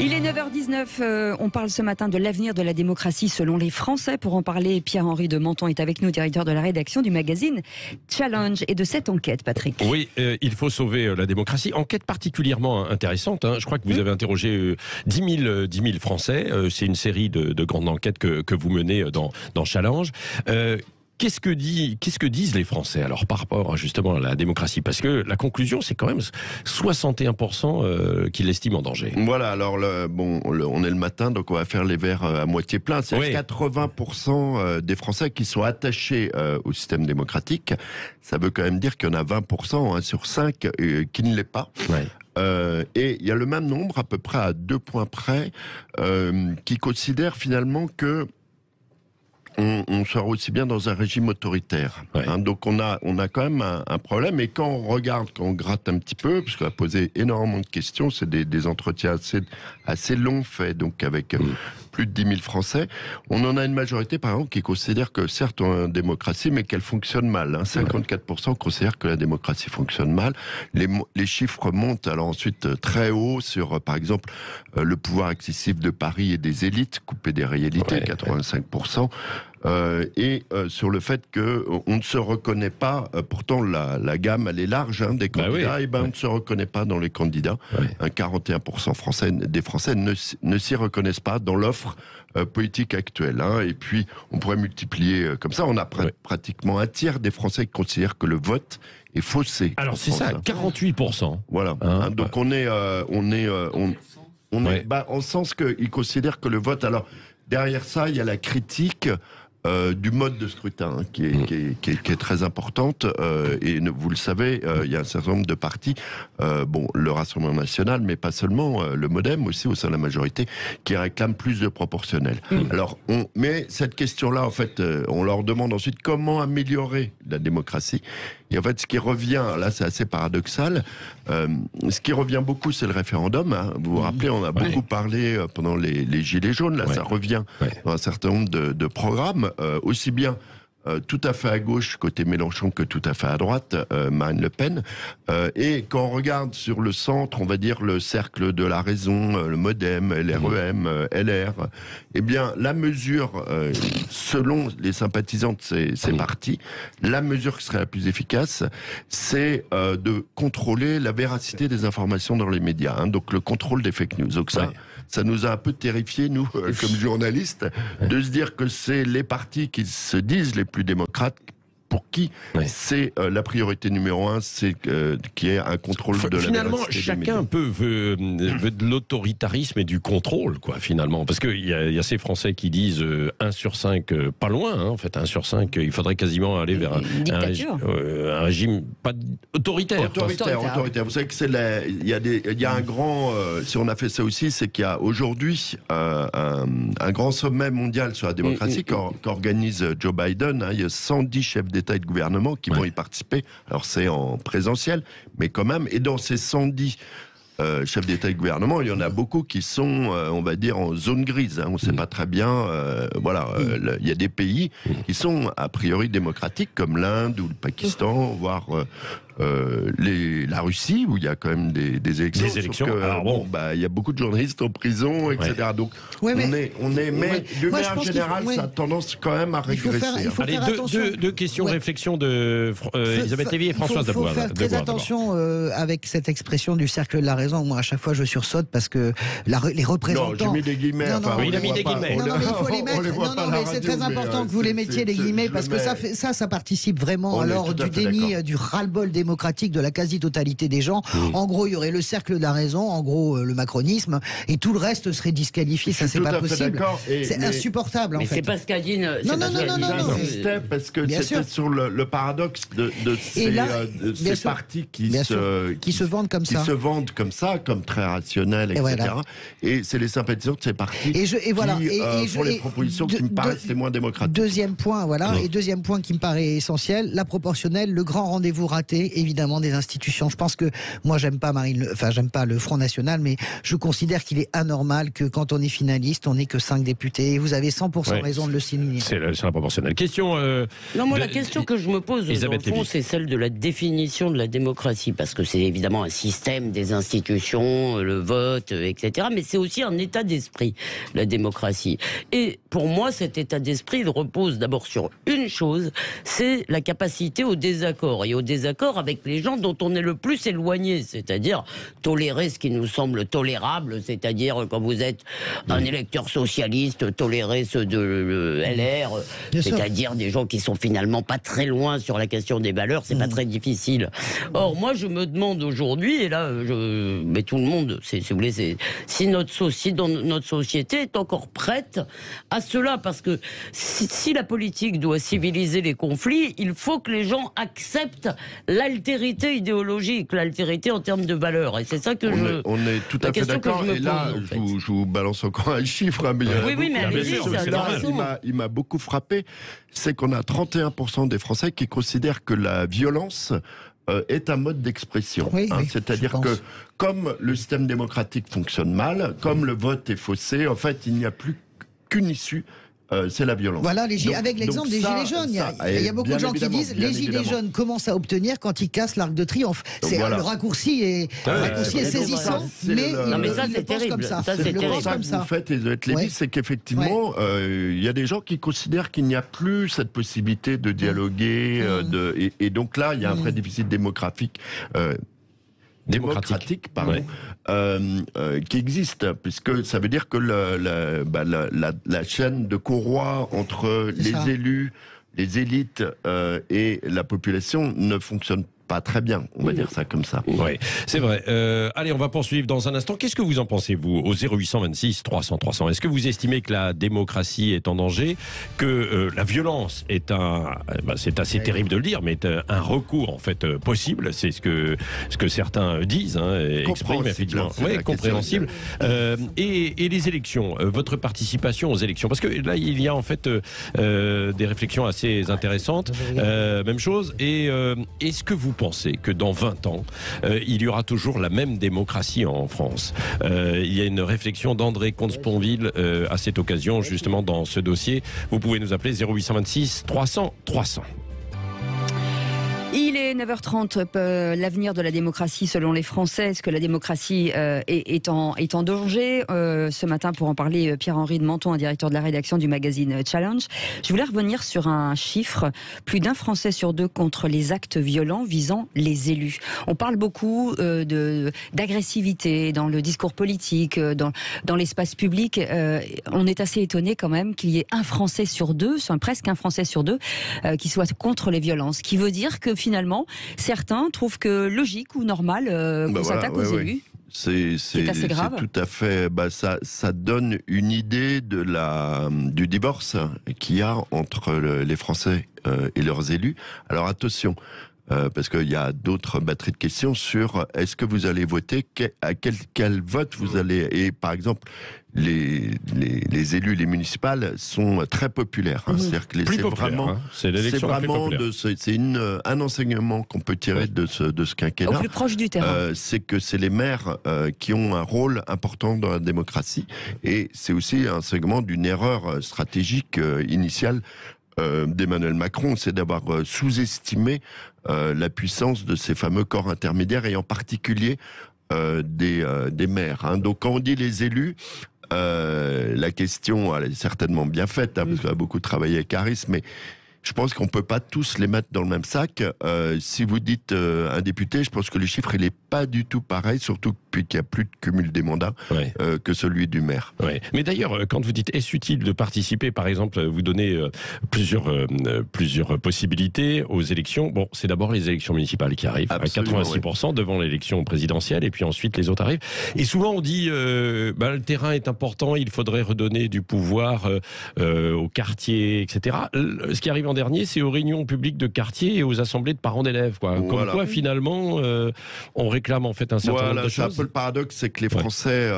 Il est 9h19, on parle ce matin de l'avenir de la démocratie selon les Français. Pour en parler, Pierre-Henri de Menton est avec nous, directeur de la rédaction du magazine Challenge. Et de cette enquête, Patrick. Oui, il faut sauver la démocratie. Enquête particulièrement intéressante. Je crois que vous avez interrogé 10 000 Français. C'est une série de grandes enquêtes que vous menez dans Challenge. Qu'est-ce que disent les Français alors par rapport justement à la démocratie? Parce que la conclusion, c'est quand même 61% qui l'estiment en danger. Voilà, alors on est le matin, donc on va faire les verres à moitié pleins. C'est 80% des Français qui sont attachés au système démocratique. Ça veut quand même dire qu'il y en a 20% sur 5 qui ne l'est pas. Ouais. Et il y a le même nombre, à peu près à 2 points près, qui considèrent finalement que on sera aussi bien dans un régime autoritaire. Ouais. Donc on a quand même un problème. Et quand on regarde, quand on gratte un petit peu, parce qu'on a posé énormément de questions, c'est des entretiens assez longs faits, donc avec plus de 10 000 Français, on en a une majorité, par exemple, qui considère que certes on a une démocratie, mais qu'elle fonctionne mal. 54% considèrent que la démocratie fonctionne mal. Les chiffres montent alors ensuite très haut sur, par exemple, le pouvoir excessif de Paris et des élites, coupé des réalités, 85%. Et sur le fait qu'on ne se reconnaît pas, pourtant la gamme elle est large des candidats, on ne se reconnaît pas dans les candidats. 41% des Français ne s'y reconnaissent pas dans l'offre politique actuelle. Et puis on pourrait multiplier comme ça, on a pratiquement un tiers des Français qui considèrent que le vote est faussé. Alors c'est ça, 48%. Voilà. Donc on est en sens qu'ils considèrent que le vote. Alors derrière ça, il y a la critique du mode de scrutin qui est très importante et vous le savez, il y a un certain nombre de partis, le Rassemblement National, mais pas seulement, le MoDem aussi au sein de la majorité, qui réclament plus de proportionnel. Alors, mais cette question-là, en fait, on leur demande ensuite comment améliorer la démocratie. Et en fait, ce qui revient, là c'est assez paradoxal, ce qui revient beaucoup, c'est le référendum. Vous vous rappelez, on a beaucoup parlé pendant les Gilets jaunes, là ça revient dans un certain nombre de programmes, aussi bien tout à fait à gauche, côté Mélenchon, que tout à fait à droite, Marine Le Pen. Et quand on regarde sur le centre, on va dire le cercle de la raison, le MoDem, LREM, LR, eh bien, la mesure, selon les sympathisants de ces partis, la mesure qui serait la plus efficace, c'est de contrôler la véracité des informations dans les médias. Donc le contrôle des fake news. Donc ça nous a un peu terrifiés, nous, comme journalistes, de se dire que c'est les partis qui se disent les plus démocrates, pour qui c'est la priorité numéro 1, c'est qu'il y ait un contrôle de la finalement, véracité chacun veut de l'autoritarisme et du contrôle, quoi, finalement. Parce qu'il y a ces Français qui disent 1 sur 5, pas loin, en fait, 1 sur 5, il faudrait quasiment aller vers un régime pas autoritaire. Autoritaire. Vous savez que il y a un grand, si on a fait ça aussi, c'est qu'il y a aujourd'hui un grand sommet mondial sur la démocratie qu'organise Joe Biden. Il y a 110 chefs d'État et de gouvernement qui vont y participer. Alors c'est en présentiel, mais quand même. Et dans ces 110 chefs d'État et de gouvernement, il y en a beaucoup qui sont, on va dire, en zone grise. On ne sait pas très bien. Il y a des pays qui sont a priori démocratiques, comme l'Inde ou le Pakistan, voire la Russie, où il y a quand même des élections. Des élections. Il y a beaucoup de journalistes en prison, etc. Donc mais de manière générale, ça a tendance quand même à régresser. Allez, deux questions, réflexions de Elisabeth Lévy et Françoise Dabois. Il faut faire très attention avec cette expression du cercle de la raison. Moi, à chaque fois, je sursaute parce que les représentants... Non, j'ai mis des guillemets. Il a mis des guillemets. Non, mais il faut les mettre. Non, mais c'est très important que vous les mettiez, les guillemets, parce que ça participe vraiment alors du déni, du ras-le-bol démocratique de la quasi-totalité des gens. En gros, il y aurait le cercle de la raison, en gros, le macronisme, et tout le reste serait disqualifié. Ça, c'est pas possible. C'est insupportable, en fait. Mais c'est pas ce qu'a dit... Non. J'insistais parce que c'était sur le paradoxe de ces partis qui se vendent comme ça. Qui se vendent comme ça, comme très rationnels, etc. Et c'est les sympathisants de ces partis qui font les propositions qui me paraissent les moins démocratiques. Deuxième point, et deuxième point qui me paraît essentiel, la proportionnelle, le grand rendez-vous raté, évidemment des institutions. Je pense que moi j'aime pas le Front National, mais je considère qu'il est anormal que quand on est finaliste, on n'ait que 5 députés. Et vous avez 100% raison de le signaler. C'est la proportionnelle. Question. Non, moi la question que je me pose dans le fond, c'est celle de la définition de la démocratie, parce que c'est évidemment un système des institutions, le vote, etc. Mais c'est aussi un état d'esprit, la démocratie. Et pour moi, cet état d'esprit, il repose d'abord sur une chose, c'est la capacité au désaccord. Et au désaccord avec les gens dont on est le plus éloigné, c'est-à-dire tolérer ce qui nous semble tolérable, c'est-à-dire quand vous êtes un électeur socialiste, tolérer ceux de LR, c'est-à-dire des gens qui sont finalement pas très loin sur la question des valeurs, c'est pas très difficile. Or, moi, je me demande aujourd'hui, et là, mais tout le monde, si vous voulez, si notre société est encore prête à cela, parce que si la politique doit civiliser les conflits, il faut que les gens acceptent l'altérité idéologique, l'altérité en termes de valeurs. Et c'est ça que on est tout à fait d'accord. Et là, je vous balance encore un chiffre. Hein, mais oui, mais allez-y, il m'a beaucoup frappé, c'est qu'on a 31% des Français qui considèrent que la violence est un mode d'expression. C'est-à-dire que comme le système démocratique fonctionne mal, comme le vote est faussé, en fait, il n'y a plus qu'une issue. C'est la violence. Voilà, avec l'exemple des Gilets jaunes. Il y a beaucoup de gens qui disent les Gilets jaunes commencent à obtenir quand ils cassent l'Arc de Triomphe. Le raccourci est saisissant, mais ça c'est terrible. C'est pour ça que vous faites, Elisabeth Lévy, c'est qu'effectivement, il y a des gens qui considèrent qu'il n'y a plus cette possibilité de dialoguer, et donc là, il y a un vrai déficit démocratique, qui existe, puisque ça veut dire que la chaîne de courroie entre les élus, les élites et la population ne fonctionne pas très bien, on va dire ça comme ça. Oui, c'est vrai. Allez, on va poursuivre dans un instant. Qu'est-ce que vous en pensez, vous, au 0826 300 300 ? Est-ce que vous estimez que la démocratie est en danger, que la violence est c'est assez terrible de le dire, mais est un recours en fait possible, c'est ce que certains disent, expriment effectivement. Oui, compréhensible. Et les élections, votre participation aux élections, parce que là il y a en fait des réflexions assez intéressantes. Même chose. Et est-ce que vous pensez que dans 20 ans, il y aura toujours la même démocratie en France? Il y a une réflexion d'André Comte-Sponville à cette occasion, justement dans ce dossier. Vous pouvez nous appeler 0826 300 300. Il est 9h30, l'avenir de la démocratie selon les Français. Est-ce que la démocratie est en danger? Ce matin, pour en parler, Pierre-Henri de Menton, un directeur de la rédaction du magazine Challenge. Je voulais revenir sur un chiffre. Plus d'un Français sur 2 contre les actes violents visant les élus. On parle beaucoup d'agressivité dans le discours politique, dans l'espace public. On est assez étonné quand même qu'il y ait un Français sur 2, presque un Français sur 2, qui soit contre les violences. Ce qui veut dire que finalement, certains trouvent que logique ou normal qu'on s'attaque aux élus. C'est assez grave. C'est tout à fait. Ça donne une idée du divorce qu'il y a entre les Français et leurs élus. Alors attention. Parce qu'il y a d'autres batteries de questions sur est-ce que vous allez voter, à quel vote vous allez. Et par exemple, les élus, les municipales sont très populaires. C'est-à-dire que c'est un enseignement qu'on peut tirer de ce quinquennat. Au plus proche du terrain. C'est que c'est les maires qui ont un rôle important dans la démocratie. Et c'est aussi un segment d'une erreur stratégique initiale d'Emmanuel Macron, c'est d'avoir sous-estimé la puissance de ces fameux corps intermédiaires et en particulier des maires. Donc quand on dit les élus, la question elle est certainement bien faite, parce qu'on a beaucoup travaillé avec Harris, mais je pense qu'on ne peut pas tous les mettre dans le même sac. Si vous dites un député, je pense que le chiffre il n'est pas du tout pareil, surtout depuis qu'il n'y a plus de cumul des mandats que celui du maire. Ouais. Mais d'ailleurs, quand vous dites est-ce utile de participer, par exemple, vous donnez plusieurs possibilités aux élections. Bon, c'est d'abord les élections municipales qui arrivent, absolument, à 86% devant l'élection présidentielle, et puis ensuite les autres arrivent. Et souvent on dit le terrain est important, il faudrait redonner du pouvoir au quartier, etc. Ce qui arrive l'an dernier, c'est aux réunions publiques de quartier et aux assemblées de parents d'élèves. Quoi. Comme quoi, finalement, on réclame en fait un certain nombre de choses. C'est un peu le paradoxe, c'est que les Français,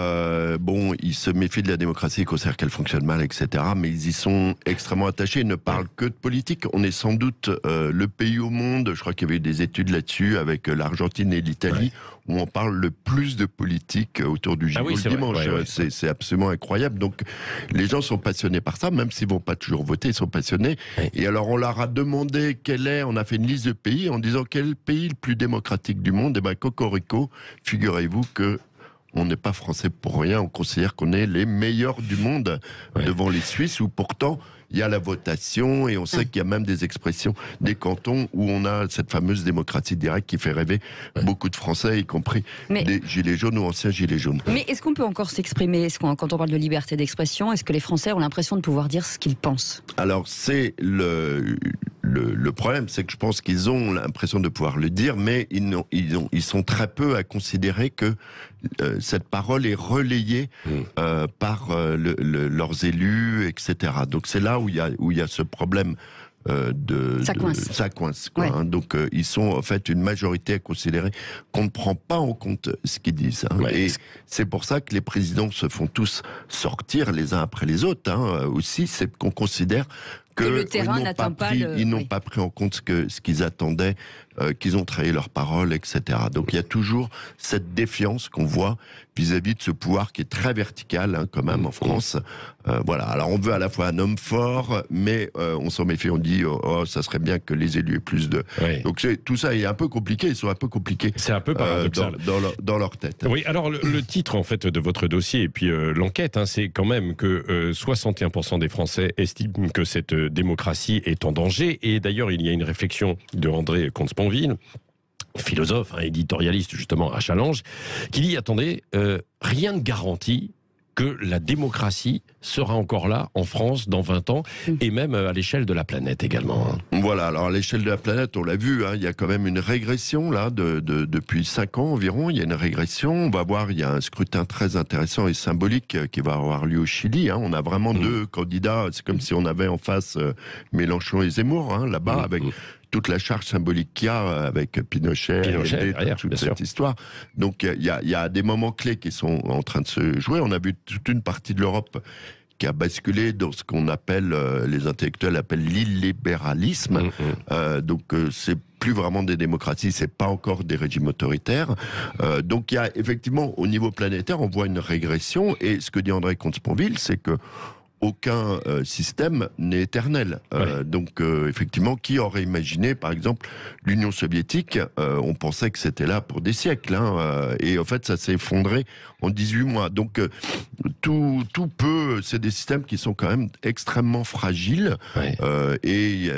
ils se méfient de la démocratie, ils considèrent qu'elle fonctionne mal, etc. Mais ils y sont extrêmement attachés, ils ne parlent que de politique. On est sans doute le pays au monde, je crois qu'il y avait eu des études là-dessus, avec l'Argentine et l'Italie, où on parle le plus de politique autour du Gigot le dimanche. C'est absolument incroyable. Donc, les gens sont passionnés par ça, même s'ils ne vont pas toujours voter, ils sont passionnés. Et alors, on leur a demandé on a fait une liste de pays en disant quel pays le plus démocratique du monde. Et bien, cocorico, figurez-vous que on n'est pas français pour rien, on considère qu'on est les meilleurs du monde devant les Suisses, où pourtant il y a la votation et on sait qu'il y a même des expressions des cantons où on a cette fameuse démocratie directe qui fait rêver beaucoup de Français, y compris des gilets jaunes ou anciens gilets jaunes. Mais est-ce qu'on peut encore s'exprimer quand on parle de liberté d'expression? Est-ce que les Français ont l'impression de pouvoir dire ce qu'ils pensent? Alors c'est le problème, c'est que je pense qu'ils ont l'impression de pouvoir le dire, mais ils sont très peu à considérer que cette parole est relayée par leurs élus, etc. Donc c'est là où il y a ce problème. Ça coince quoi, hein. Donc ils sont en fait une majorité à considérer qu'on ne prend pas en compte ce qu'ils disent, hein. Et c'est pour ça que les présidents se font tous sortir les uns après les autres, hein. Aussi, c'est qu'on considère que le terrain n'atteint pas ils n'ont pas pris en compte ce qu'ils attendaient, qu'ils ont trahi leurs paroles, etc. Donc il y a toujours cette défiance qu'on voit vis-à-vis de ce pouvoir qui est très vertical, hein, quand même, en France. Voilà. Alors on veut à la fois un homme fort, mais on s'en méfie, on dit ça serait bien que les élus aient plus de... Donc tout ça est un peu compliqué, ils sont un peu compliqués. C'est un peu paradoxal. Dans leur tête. Oui, alors le titre en fait de votre dossier et puis l'enquête, hein, c'est quand même que 61% des Français estiment que cette démocratie est en danger. Et d'ailleurs, il y a une réflexion de André Comte-Sponville, philosophe, éditorialiste justement à Challenge, qui dit, attendez, rien ne garantit que la démocratie sera encore là en France dans 20 ans et même à l'échelle de la planète également. Voilà, alors à l'échelle de la planète, on l'a vu, hein, il y a quand même une régression là depuis 5 ans environ, il y a une régression. On va voir, il y a un scrutin très intéressant et symbolique qui va avoir lieu au Chili, hein. On a vraiment deux candidats, c'est comme si on avait en face Mélenchon et Zemmour, hein, là-bas, avec toute la charge symbolique qu'il y a avec Pinochet et toute cette histoire. Donc il y a des moments clés qui sont en train de se jouer. On a vu toute une partie de l'Europe qui a basculé dans ce qu'on appelle, les intellectuels appellent l'illibéralisme. Donc c'est plus vraiment des démocraties, c'est pas encore des régimes autoritaires. Donc il y a effectivement, au niveau planétaire, on voit une régression. Et ce que dit André Comte-Sponville, c'est que aucun système n'est éternel. Donc, effectivement, qui aurait imaginé, par exemple, l'Union soviétique, on pensait que c'était là pour des siècles, hein, et en fait, ça s'est effondré en 18 mois. Donc, tout peut... C'est des systèmes qui sont quand même extrêmement fragiles, et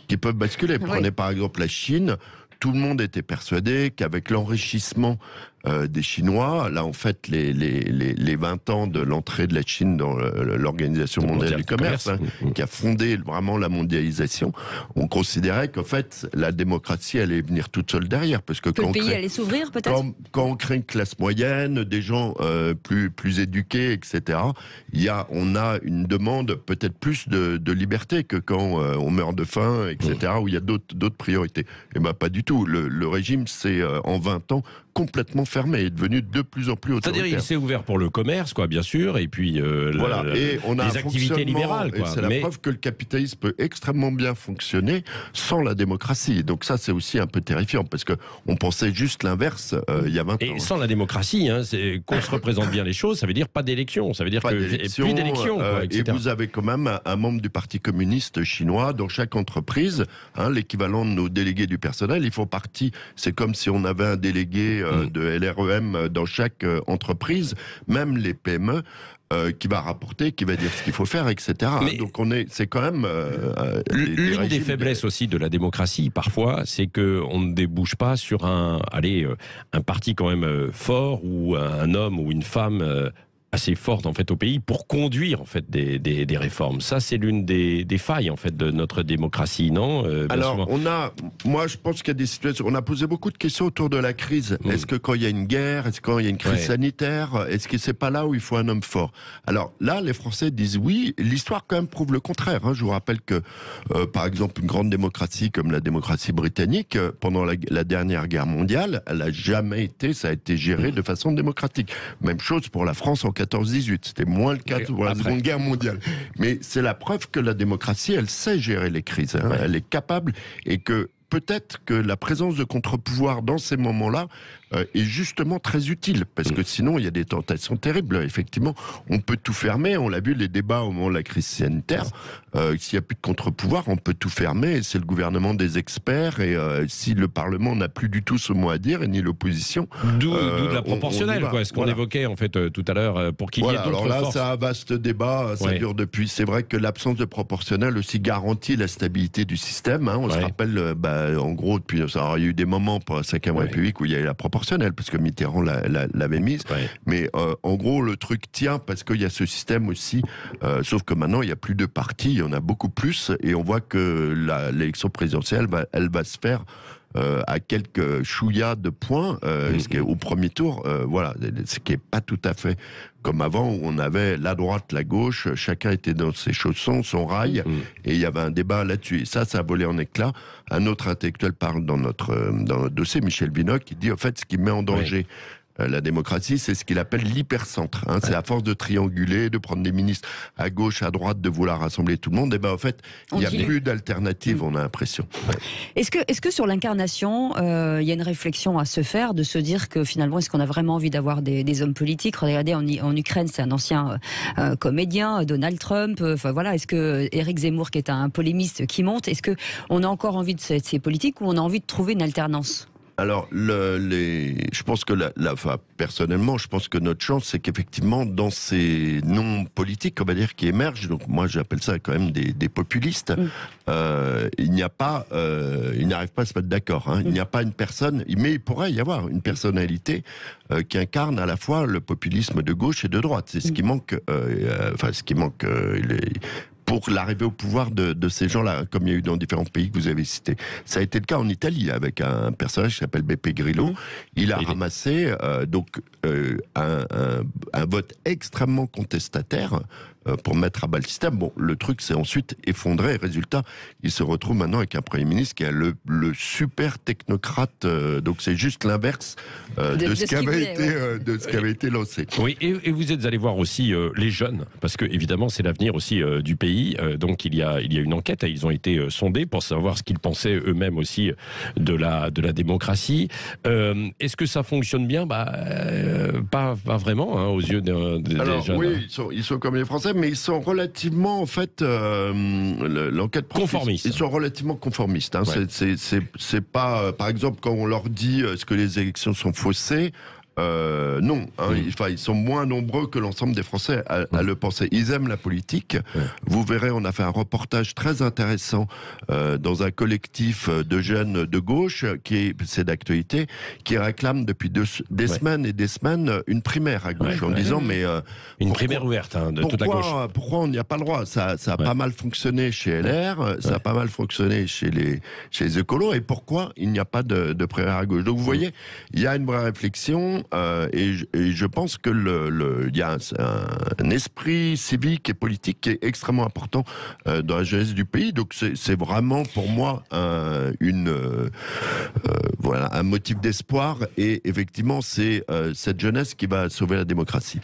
qui peuvent basculer. Prenez par exemple la Chine. Tout le monde était persuadé qu'avec l'enrichissement des Chinois, là en fait les 20 ans de l'entrée de la Chine dans l'Organisation mondiale du commerce, qui a fondé vraiment la mondialisation, on considérait qu'en fait la démocratie allait venir toute seule derrière, parce que le pays allait s'ouvrir peut-être. Quand on crée une classe moyenne, des gens plus éduqués, etc. On a une demande peut-être plus de liberté que quand on meurt de faim, etc. Où il y a d'autres priorités. Et ben pas du tout. Le régime c'est en 20 ans complètement fermé, est devenu de plus en plus autoritaire. C'est-à-dire il s'est ouvert pour le commerce, quoi, bien sûr, et puis et on a les activités libérales. Quoi. C'est la preuve que le capitalisme peut extrêmement bien fonctionner sans la démocratie. Donc ça, c'est aussi un peu terrifiant, parce que on pensait juste l'inverse il y a 20 ans. Et sans la démocratie, qu'on se représente bien les choses, ça veut dire pas d'élection, ça veut dire plus d'élection. Et vous avez quand même un membre du Parti communiste chinois dans chaque entreprise, l'équivalent de nos délégués du personnel, ils font partie, c'est comme si on avait un délégué de LREM dans chaque entreprise, même les PME, qui va rapporter, qui va dire ce qu'il faut faire, etc. Mais donc c'est quand même l'une des faiblesses aussi de la démocratie parfois, c'est que on ne débouche pas sur un parti quand même fort, ou un homme ou une femme assez forte en fait au pays pour conduire en fait des réformes. Ça, c'est l'une des failles en fait de notre démocratie, non? Alors, moi, je pense qu'il y a des situations. On a posé beaucoup de questions autour de la crise. Est-ce que quand il y a une guerre, est-ce que quand il y a une crise sanitaire, est-ce que c'est pas là où il faut un homme fort? Alors là, les Français disent oui. L'histoire quand même prouve le contraire. Je vous rappelle que, par exemple, une grande démocratie comme la démocratie britannique, pendant la dernière guerre mondiale, elle a jamais été, ça a été géré de façon démocratique. Même chose pour la France en 14-18. C'était moins le cas pour la Seconde Guerre mondiale. Mais c'est la preuve que la démocratie, elle sait gérer les crises. Elle est capable, et que peut-être que la présence de contre-pouvoirs dans ces moments-là est justement très utile, parce que sinon il y a des tentations terribles. Effectivement, on peut tout fermer, on l'a vu, les débats au moment de la crise sanitaire, s'il n'y a plus de contre-pouvoir, on peut tout fermer, et c'est le gouvernement des experts, et si le Parlement n'a plus du tout ce mot à dire, et ni l'opposition... D'où de la proportionnelle, quoi, ce qu'on évoquait en fait tout à l'heure, pour qu'il y ait d'autres forces. Alors là, c'est un vaste débat, ça dure depuis. C'est vrai que l'absence de proportionnel aussi garantit la stabilité du système. On se rappelle, en gros, depuis, il y a eu des moments pour la 5e République où il y a eu la proportionnelle, parce que Mitterrand l'avait mise. Mais en gros, le truc tient parce qu'il y a ce système aussi. Sauf que maintenant, il n'y a plus de partis, il y en a beaucoup plus. Et on voit que l'élection présidentielle, elle va se faire à quelques chouillas de points, ce qui est au premier tour, ce qui est pas tout à fait comme avant, où on avait la droite, la gauche, chacun était dans ses chaussons, son rail, et il y avait un débat là-dessus. Et ça a volé en éclats. Un autre intellectuel parle dans notre dossier, Michel Vinocq, qui dit, en fait, ce qui met en danger la démocratie, c'est ce qu'il appelle l'hypercentre. C'est à force de trianguler, de prendre des ministres à gauche, à droite, de vouloir rassembler tout le monde. Et en fait, il n'y a plus d'alternative, on a l'impression. Est-ce que sur l'incarnation, il y a une réflexion à se faire, de se dire que finalement, est-ce qu'on a vraiment envie d'avoir des hommes politiques? Regardez, en Ukraine, c'est un ancien comédien, Donald Trump. Est-ce que Éric Zemmour, qui est un polémiste, qui monte, est-ce qu'on a encore envie de ces politiques, ou on a envie de trouver une alternance? Alors, je pense que personnellement, je pense que notre chance, c'est qu'effectivement, dans ces noms politiques, on va dire, qui émergent, donc moi j'appelle ça quand même des populistes, il n'arrive pas à se mettre d'accord. Il n'y a pas une personne, mais il pourrait y avoir une personnalité qui incarne à la fois le populisme de gauche et de droite. C'est ce qui manque, pour l'arrivée au pouvoir de ces gens-là, comme il y a eu dans différents pays que vous avez cités. Ça a été le cas en Italie, avec un personnage qui s'appelle Beppe Grillo. Il a ramassé un vote extrêmement contestataire pour mettre à bas le système. Bon, le truc s'est ensuite effondré. Résultat, il se retrouve maintenant avec un Premier ministre qui est le super technocrate. Donc c'est juste l'inverse de ce qui avait été lancé. Oui, et vous êtes allé voir aussi les jeunes, parce que évidemment c'est l'avenir aussi du pays. Donc il y a une enquête, ils ont été sondés pour savoir ce qu'ils pensaient eux-mêmes aussi de la démocratie. Est-ce que ça fonctionne bien? Pas vraiment, aux yeux des jeunes. Oui, ils sont comme les Français, mais ils sont relativement, en fait, l'enquête conformistes. Ils sont relativement conformistes. C'est pas, par exemple, quand on leur dit est-ce que les élections sont faussées, non, ils sont moins nombreux que l'ensemble des Français à le penser. Ils aiment la politique. Vous verrez, on a fait un reportage très intéressant dans un collectif de jeunes de gauche, c'est d'actualité, qui réclame depuis des semaines et des semaines une primaire à gauche, en disant une primaire ouverte de toute la gauche. Pourquoi on n'y a pas le droit? Ça a pas mal fonctionné chez LR, ça a pas mal fonctionné chez les écolos, et pourquoi il n'y a pas de primaire à gauche? Donc vous voyez, il y a une vraie réflexion. Et je pense que il y a un esprit civique et politique qui est extrêmement important dans la jeunesse du pays. Donc c'est vraiment pour moi un motif d'espoir. Et effectivement, c'est cette jeunesse qui va sauver la démocratie.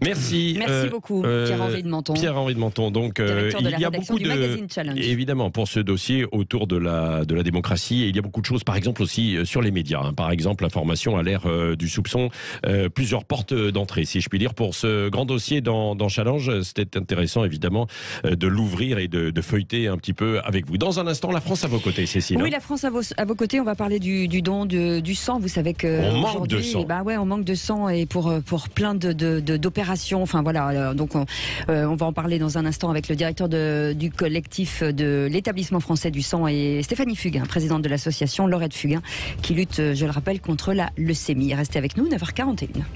Merci beaucoup, Pierre-Henri de Menton. Pierre-Henri de Menton. Donc, il y a beaucoup évidemment, pour ce dossier autour de la démocratie, et il y a beaucoup de choses, par exemple aussi sur les médias. Par exemple, l'information à l'ère du soupçon, plusieurs portes d'entrée, si je puis dire, pour ce grand dossier dans Challenge. C'était intéressant, évidemment, de l'ouvrir et de feuilleter un petit peu avec vous. Dans un instant, la France à vos côtés, Cécile. Oui, la France à vos côtés. On va parler du don du sang. Vous savez que on manque de sang. On manque de sang, et pour plein d'opérations. Enfin voilà, donc on va en parler dans un instant avec le directeur du collectif de l'établissement français du sang, et Stéphanie Fugain, présidente de l'association Laurette Fugain, qui lutte, je le rappelle, contre la leucémie. Restez avec nous, 9h41.